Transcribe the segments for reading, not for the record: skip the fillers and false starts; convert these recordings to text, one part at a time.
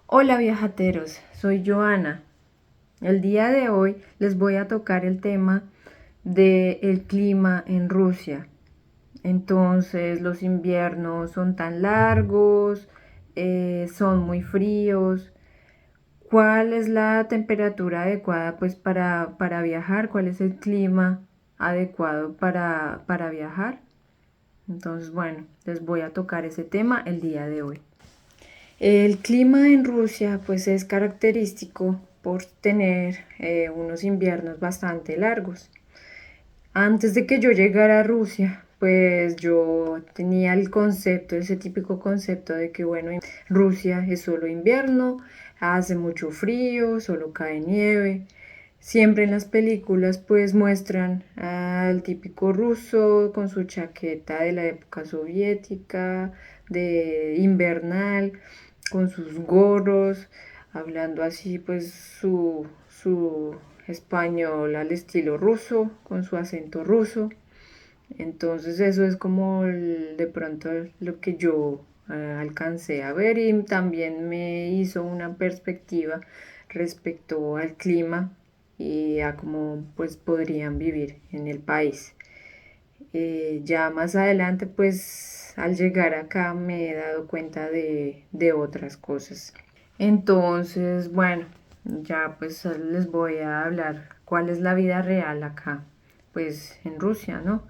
Hola viajateros, soy Joana. El día de hoy les voy a tocar el tema del clima en Rusia. Entonces, los inviernos son tan largos, son muy fríos. ¿Cuál es la temperatura adecuada pues para viajar? ¿Cuál es el clima adecuado para viajar? Entonces, bueno, les voy a tocar ese tema el día de hoy. El clima en Rusia pues es característico por tener unos inviernos bastante largos. Antes de que yo llegara a Rusia, pues yo tenía el concepto, ese típico concepto de que bueno, Rusia es solo invierno, hace mucho frío, solo cae nieve. Siempre en las películas pues muestran al típico ruso con su chaqueta de la época soviética, de invernal, con sus gorros, hablando así pues su español al estilo ruso, con su acento ruso. Entonces eso es como de pronto lo que yo alcancé a ver y también me hizo una perspectiva respecto al clima y a cómo pues podrían vivir en el país. Ya más adelante pues al llegar acá me he dado cuenta de otras cosas. Entonces, bueno, ya pues les voy a hablar cuál es la vida real acá, pues en Rusia, ¿no?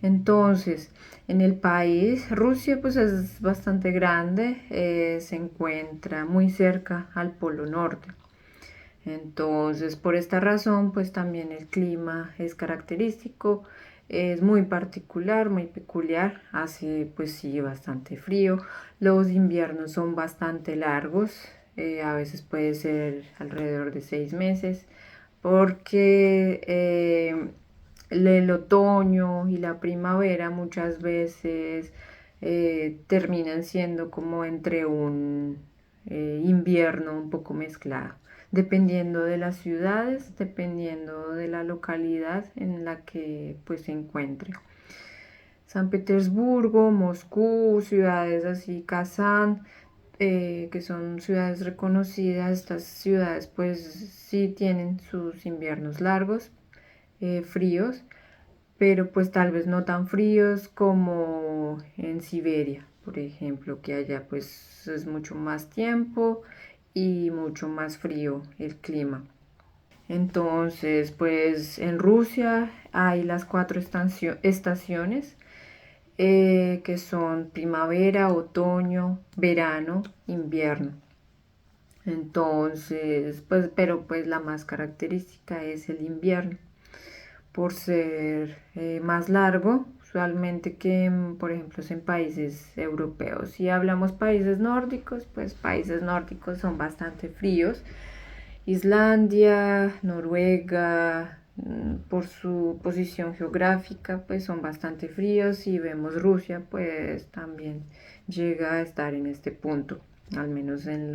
Entonces, en el país, Rusia pues es bastante grande, se encuentra muy cerca al Polo Norte. Entonces, por esta razón, pues también el clima es característico, es muy particular, muy peculiar, hace pues sí bastante frío, los inviernos son bastante largos, a veces puede ser alrededor de 6 meses, porque el otoño y la primavera muchas veces terminan siendo como entre un invierno un poco mezclado, dependiendo de las ciudades, dependiendo de la localidad en la que pues se encuentre. San Petersburgo, Moscú, ciudades así, Kazán, que son ciudades reconocidas. Estas ciudades pues sí tienen sus inviernos largos, fríos, pero pues tal vez no tan fríos como en Siberia, por ejemplo, que allá pues es mucho más tiempo y mucho más frío el clima. Entonces, pues en Rusia hay las cuatro estaciones, que son primavera, otoño, verano, invierno. Entonces, pues, pero pues la más característica es el invierno, por ser más largo, usualmente que, por ejemplo, en países europeos. Si hablamos países nórdicos, pues países nórdicos son bastante fríos. Islandia, Noruega, por su posición geográfica, pues son bastante fríos. Y vemos Rusia, pues también llega a estar en este punto, al menos en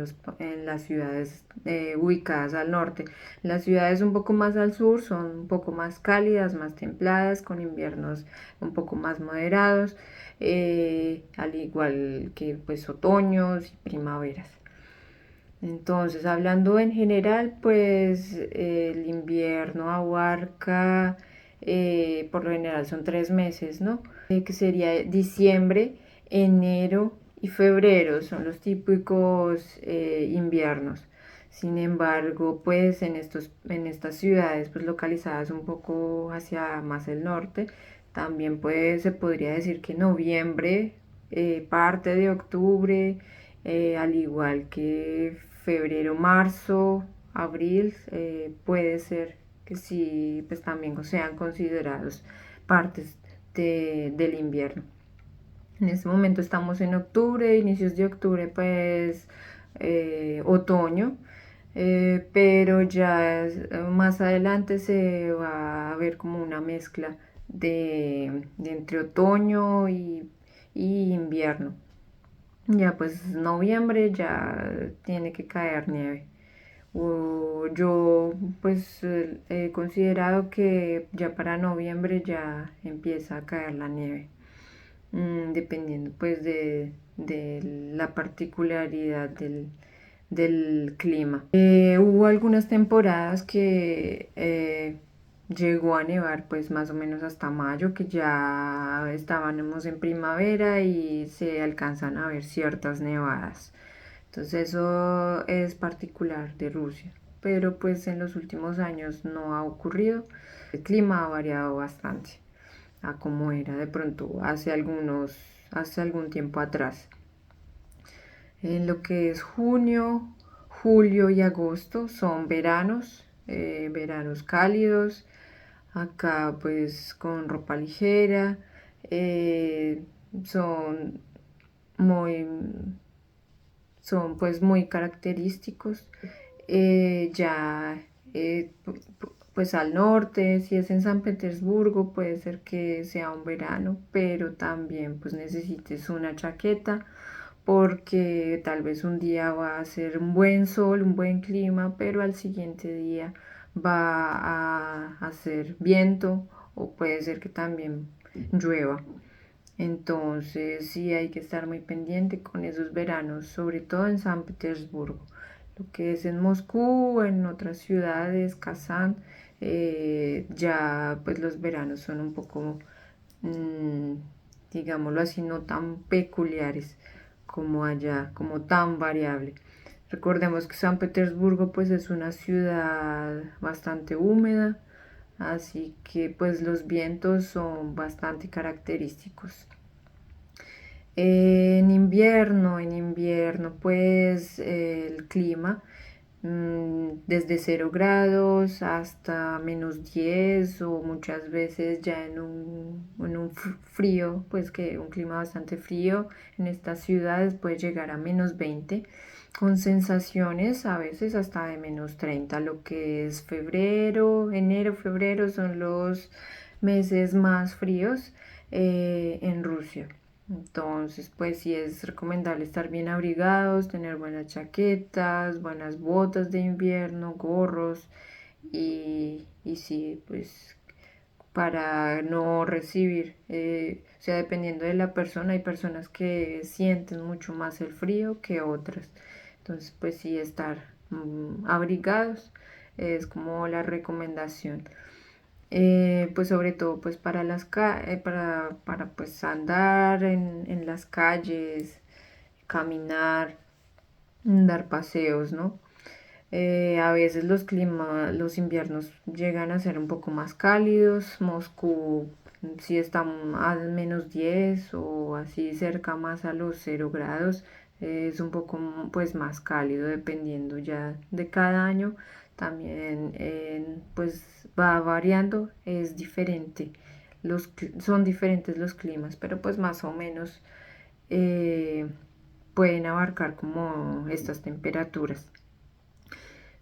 las ciudades ubicadas al norte. Las ciudades un poco más al sur son un poco más cálidas, más templadas, con inviernos un poco más moderados, al igual que pues otoños y primaveras. Entonces, hablando en general, pues el invierno abarca, por lo general son 3 meses, ¿no? Que sería diciembre, enero y febrero, son los típicos inviernos. Sin embargo, pues en estas ciudades pues localizadas un poco hacia más el norte, también pues se podría decir que noviembre, parte de octubre, al igual que febrero, marzo, abril, puede ser que sí, pues también sean considerados partes del invierno. En este momento estamos en octubre, inicios de octubre, pues otoño, pero ya más adelante se va a ver como una mezcla de entre otoño y invierno. Ya pues noviembre ya tiene que caer nieve. Yo pues he considerado que ya para noviembre ya empieza a caer la nieve. Dependiendo pues de la particularidad del clima. Hubo algunas temporadas que llegó a nevar pues más o menos hasta mayo, que ya estábamos en primavera y se alcanzan a ver ciertas nevadas. Entonces eso es particular de Rusia, pero pues en los últimos años no ha ocurrido. El clima ha variado bastante a como era de pronto hace algún tiempo atrás. En lo que es junio, julio y agosto son veranos, veranos cálidos, acá pues con ropa ligera, eh, son muy, son pues muy característicos. Ya pues al norte, si es en San Petersburgo, puede ser que sea un verano, pero también pues necesites una chaqueta porque tal vez un día va a ser un buen sol, un buen clima, pero al siguiente día va a hacer viento o puede ser que también llueva. Entonces sí hay que estar muy pendiente con esos veranos, sobre todo en San Petersburgo. Lo que es en Moscú, en otras ciudades, Kazán, ya pues los veranos son un poco, mm, digámoslo así, no tan peculiares como allá, como tan variable. Recordemos que San Petersburgo pues es una ciudad bastante húmeda, así que pues los vientos son bastante característicos. En invierno pues el clima desde 0 grados hasta -10 o muchas veces ya en un frío, pues que un clima bastante frío en estas ciudades puede llegar a -20 con sensaciones a veces hasta de -30, lo que es febrero, enero, febrero son los meses más fríos en Rusia. Entonces, pues sí es recomendable estar bien abrigados, tener buenas chaquetas, buenas botas de invierno, gorros y sí, pues para no recibir, o sea, dependiendo de la persona, hay personas que sienten mucho más el frío que otras. Entonces, pues sí, estar abrigados es como la recomendación. Pues sobre todo pues para para pues andar en las calles, caminar, dar paseos, ¿no? A veces los inviernos llegan a ser un poco más cálidos. Moscú si está a -10 o así cerca más a los 0 grados, es un poco pues más cálido dependiendo ya de cada año. También pues va variando, es diferente. Son diferentes los climas, pero pues más o menos eh, pueden abarcar como estas temperaturas.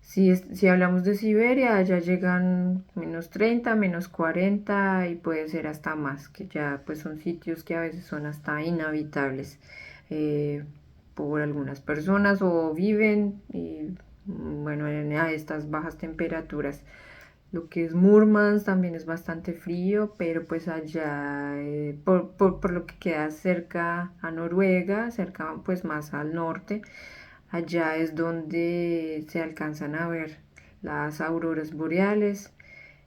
Si hablamos de Siberia, ya llegan -30, -40 y puede ser hasta más, que ya pues son sitios que a veces son hasta inhabitables eh, por algunas personas o viven y bueno, a estas bajas temperaturas. Lo que es Murmansk también es bastante frío, pero pues allá, por lo que queda cerca a Noruega, cerca pues más al norte, allá es donde se alcanzan a ver las auroras boreales.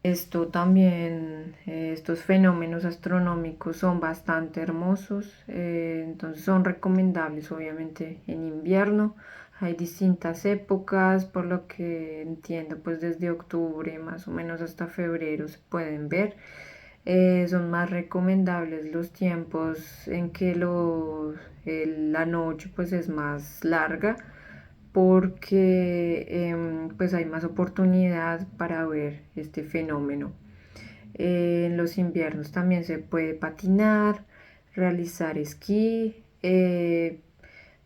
Esto también, estos fenómenos astronómicos son bastante hermosos, entonces son recomendables obviamente en invierno. Hay distintas épocas, por lo que entiendo, pues desde octubre más o menos hasta febrero se pueden ver. Son más recomendables los tiempos en que la noche pues es más larga porque pues hay más oportunidad para ver este fenómeno. En los inviernos también se puede patinar, realizar esquí,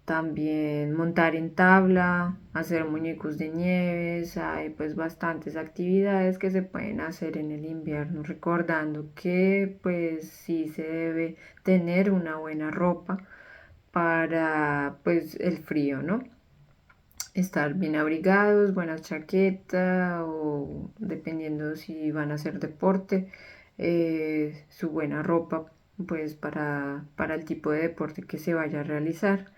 también montar en tabla, hacer muñecos de nieves, hay pues bastantes actividades que se pueden hacer en el invierno, recordando que pues sí se debe tener una buena ropa para pues el frío, ¿no? Estar bien abrigados, buena chaqueta o dependiendo si van a hacer deporte, su buena ropa pues para el tipo de deporte que se vaya a realizar.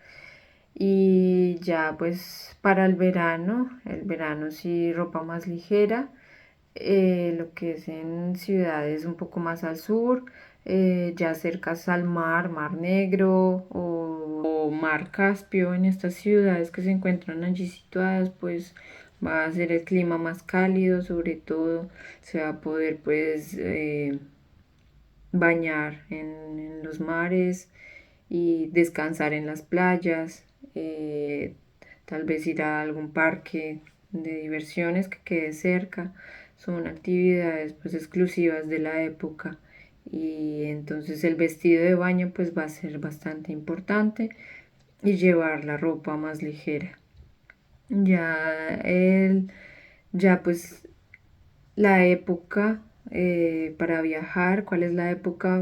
Y ya pues para el verano sí ropa más ligera, lo que es en ciudades un poco más al sur, ya cercas al mar, Mar Negro o Mar Caspio, en estas ciudades que se encuentran allí situadas, pues va a ser el clima más cálido, sobre todo se va a poder pues bañar en los mares y descansar en las playas, tal vez ir a algún parque de diversiones que quede cerca. Son actividades pues exclusivas de la época y entonces el vestido de baño pues va a ser bastante importante y llevar la ropa más ligera. Ya ya pues la época para viajar, cuál es la época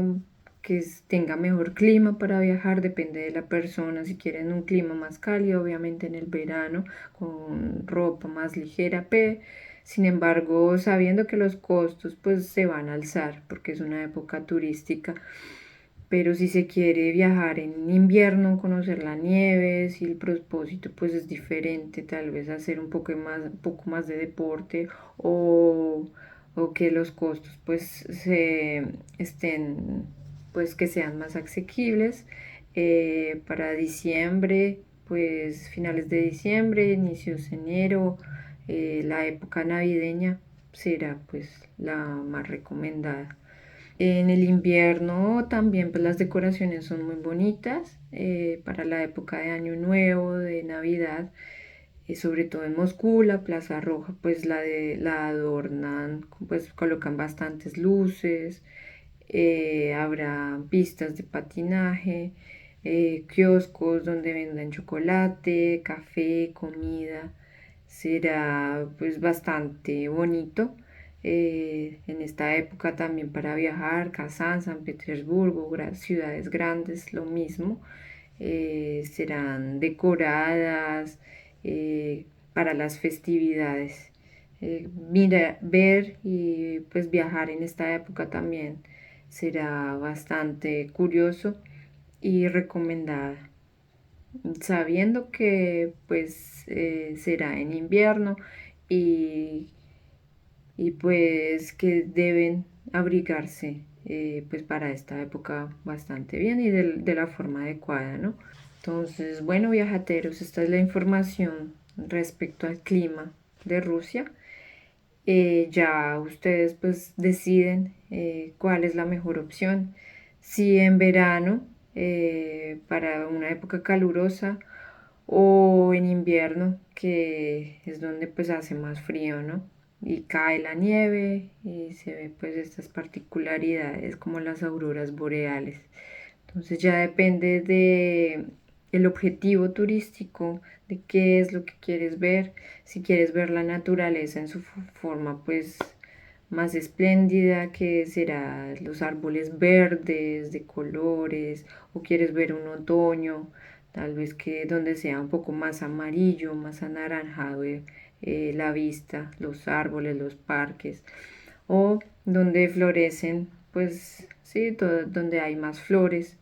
que tenga mejor clima para viajar, depende de la persona. Si quieren un clima más cálido, obviamente en el verano, con ropa más ligera, sin embargo, sabiendo que los costos pues se van a alzar porque es una época turística. Pero si se quiere viajar en invierno, conocer la nieve, si el propósito pues es diferente, tal vez hacer un poco más de deporte o, o que los costos pues se estén, pues que sean más asequibles. Para diciembre, pues finales de diciembre, inicios de enero, la época navideña será pues la más recomendada. En el invierno también pues las decoraciones son muy bonitas para la época de Año Nuevo, de Navidad, sobre todo en Moscú, la Plaza Roja pues la adornan, pues colocan bastantes luces, habrá pistas de patinaje, kioscos donde vendan chocolate, café, comida. Será pues bastante bonito en esta época también para viajar. Kazán, San Petersburgo, ciudades grandes, lo mismo. Serán decoradas para las festividades. Ver y pues viajar en esta época también será bastante curioso y recomendada, sabiendo que pues será en invierno y, y pues que deben abrigarse pues para esta época bastante bien y de la forma adecuada, ¿no? Entonces, bueno, viajateros, esta es la información respecto al clima de Rusia. Ya ustedes pues deciden cuál es la mejor opción. Si en verano, para una época calurosa, o en invierno, que es donde pues hace más frío, ¿no? Y cae la nieve y se ven pues estas particularidades como las auroras boreales. Entonces ya depende de el objetivo turístico, de qué es lo que quieres ver. Si quieres ver la naturaleza en su forma pues más espléndida, que será los árboles verdes de colores, o quieres ver un otoño, tal vez que donde sea un poco más amarillo, más anaranjado la vista, los árboles, los parques, o donde florecen, pues sí, donde hay más flores,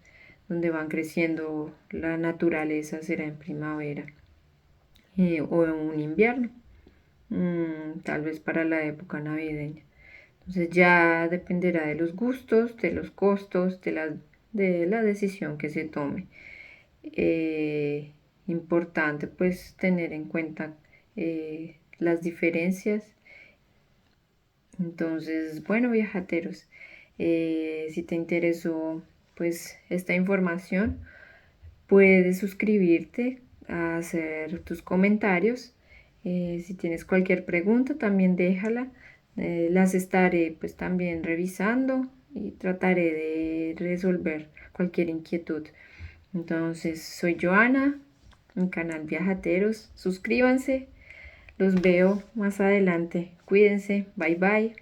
donde van creciendo la naturaleza, será en primavera o en un invierno, tal vez para la época navideña. Entonces ya dependerá de los gustos, de los costos, de la decisión que se tome. Importante pues tener en cuenta las diferencias. Entonces, bueno, viajateros, si te interesó pues esta información, puedes suscribirte, a hacer tus comentarios. Si tienes cualquier pregunta, también déjala. Las estaré pues también revisando y trataré de resolver cualquier inquietud. Entonces, soy Joana, mi canal Viajateros. Suscríbanse, los veo más adelante. Cuídense, bye bye.